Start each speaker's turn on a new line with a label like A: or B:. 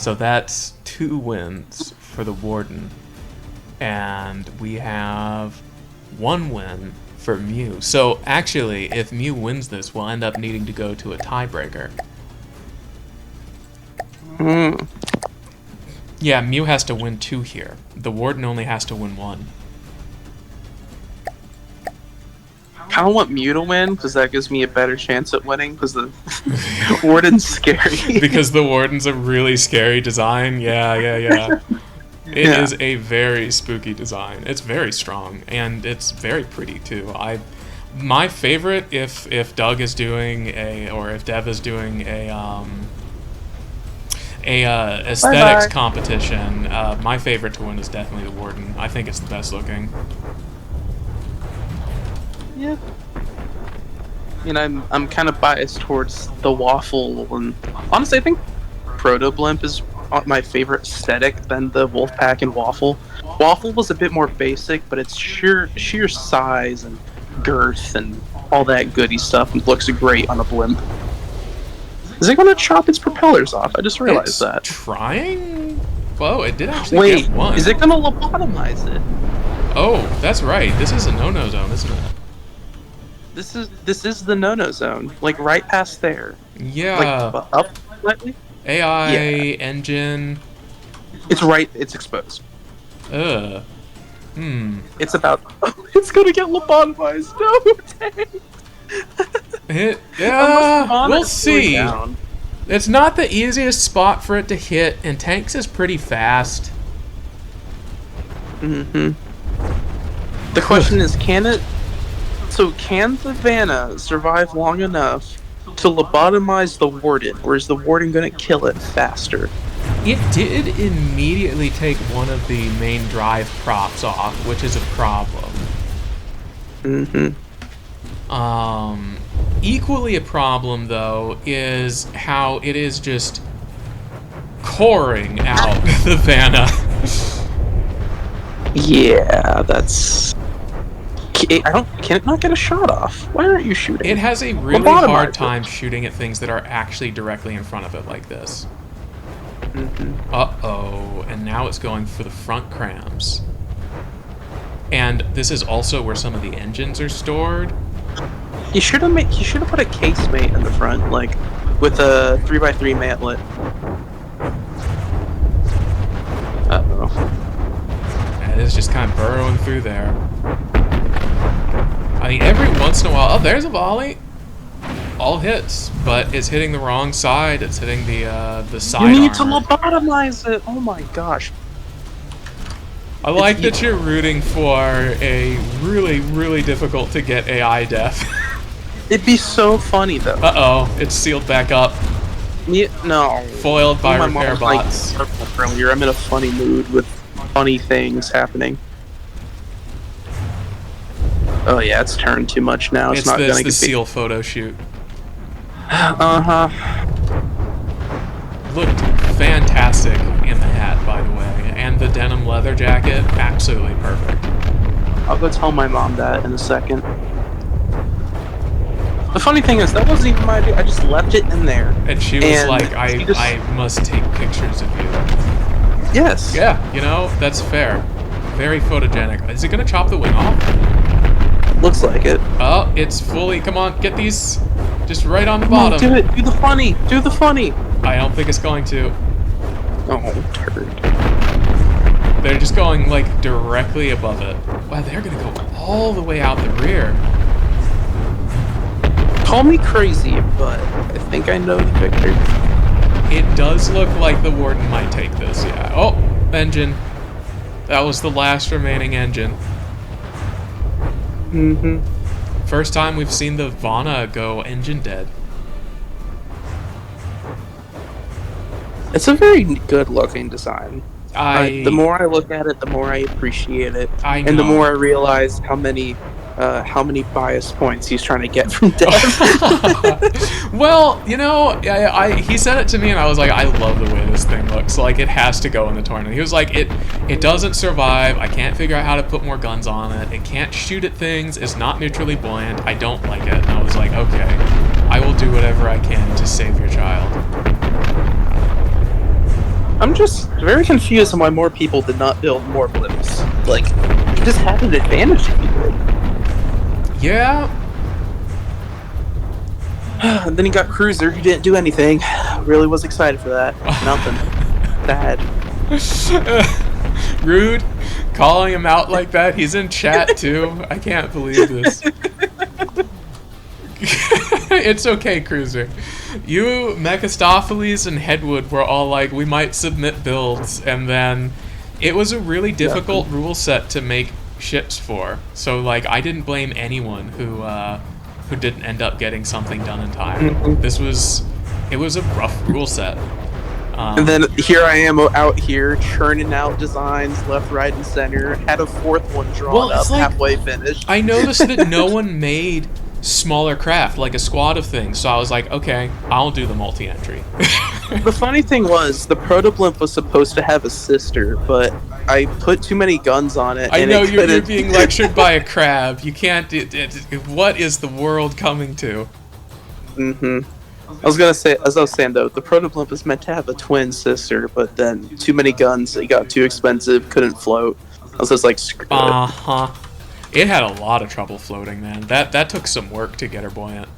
A: So that's 2 wins for the Warden. And we have 1 win for Mew. So actually, if Mew wins this, we'll end up needing to go to a tiebreaker. Yeah, Mew has to win 2 here. The Warden only has to win 1.
B: I kind of want Mew to win because that gives me a better chance at winning because the Warden's scary.
A: Because the Warden's a really scary design. Yeah. It is a very spooky design. It's very strong and it's very pretty too. My favorite, if Doug is doing or if Dev is doing a aesthetics competition, my favorite to win is definitely the Warden. I think it's the best looking.
B: Yeah. I'm kind of biased towards the waffle, and honestly, I think Proto Blimp is my favorite aesthetic than the Wolfpack and Waffle. Waffle was a bit more basic, but it's sheer size and girth and all that goody stuff, and looks great on a blimp. Is it going to chop its propellers off? I just realized that.
A: Trying? Whoa, it did actually get 1.
B: Is it going to lobotomize it?
A: Oh, that's right. This is a no-no zone, isn't it?
B: This is the no-no zone, like right past there.
A: Yeah.
B: Like up slightly.
A: AI engine.
B: It's right. It's exposed.
A: It's
B: about. It's gonna get lobotomized. No, dang.
A: We'll see. It's not the easiest spot for it to hit, and Tanks is pretty fast.
B: The question is, can the Vanna survive long enough to lobotomize the Warden, or is the Warden going to kill it faster?
A: It did immediately take one of the main drive props off, which is a problem. Equally a problem, though, is how it is just coring out the Vanna.
B: Yeah, that's... Can it not get a shot off? Why aren't you shooting?
A: It has a really hard time shooting at things that are actually directly in front of it like this. Uh-oh, and now it's going for the front crams. And this is also where some of the engines are stored.
B: He should have put a casemate in the front, like with a 3x3 mantlet. Uh-oh.
A: And it's just kind of burrowing through there. I mean, every once in a while... Oh, there's a volley. All hits, but it's hitting the wrong side. It's hitting the side
B: You need to
A: armor.
B: lobotomize it. Oh my gosh.
A: I like that you're rooting for a really, really difficult to get AI death.
B: It'd be so funny though.
A: Uh-oh, it's sealed back up.
B: No.
A: Foiled by repair bots.
B: Earlier, I'm in a funny mood with funny things happening. Oh yeah, it's turned too much now. It's not gonna
A: the seal photo shoot. Looked fantastic in the hat, by the way, and the denim leather jacket, absolutely perfect.
B: I'll go tell my mom that in a second. The funny thing is, that wasn't even my idea. I just left it in there.
A: And she was like, I must take pictures of you.
B: Yes.
A: Yeah, you know, that's fair. Very photogenic. Is it gonna chop the wing off?
B: Looks like it.
A: Oh, it's fully... Come on, get these just right on the
B: Come on,
A: bottom.
B: do it. Do the funny. Do the funny.
A: I don't think it's going to.
B: Oh, turd.
A: They're just going, like, directly above it. Wow, they're gonna go all the way out the rear.
B: Call me crazy, but I think I know the victor.
A: It does look like the Warden might take this, yeah. Oh, engine. That was the last remaining engine. First time we've seen the Vanna go engine dead.
B: It's a very good looking design. The more I look at it, the more I appreciate it. And the more I realize how many bias points he's trying to get from Dev.
A: Well, you know, he sent it to me and I was like, I love the way this thing looks. Like, it has to go in the tournament. He was like, it doesn't survive. I can't figure out how to put more guns on it. It can't shoot at things. It's not neutrally buoyant. I don't like it. And I was like, okay, I will do whatever I can to save your child.
B: I'm just very confused on why more people did not build more blimps. Like, it just had an advantage if you did.
A: Yeah.
B: And then you got Cruiser, who didn't do anything. Really was excited for that. Nothing. Bad.
A: Rude. Calling him out like that. He's in chat too. I can't believe this. It's okay, Cruiser. You, Mephistopheles, and Headwood were all like, we might submit builds, and then it was a really difficult rule set to make ships for. So, like, I didn't blame anyone who didn't end up getting something done in time. It was a rough rule set.
B: And then here I am out here churning out designs left, right, and center. Had a fourth one drawn up, like, halfway finished.
A: I noticed that no one made smaller craft, like a squad of things. So I was like, okay, I'll do the multi-entry.
B: The funny thing was, the proto-blimp was supposed to have a sister, but I put too many guns on it.
A: I know you're being lectured by a crab. You can't. What is the world coming to?
B: I was gonna say, as I was saying though, the proto-blimp is meant to have a twin sister, but then too many guns, it got too expensive, couldn't float. I was just like, screw it.
A: It had a lot of trouble floating, man. That took some work to get her buoyant.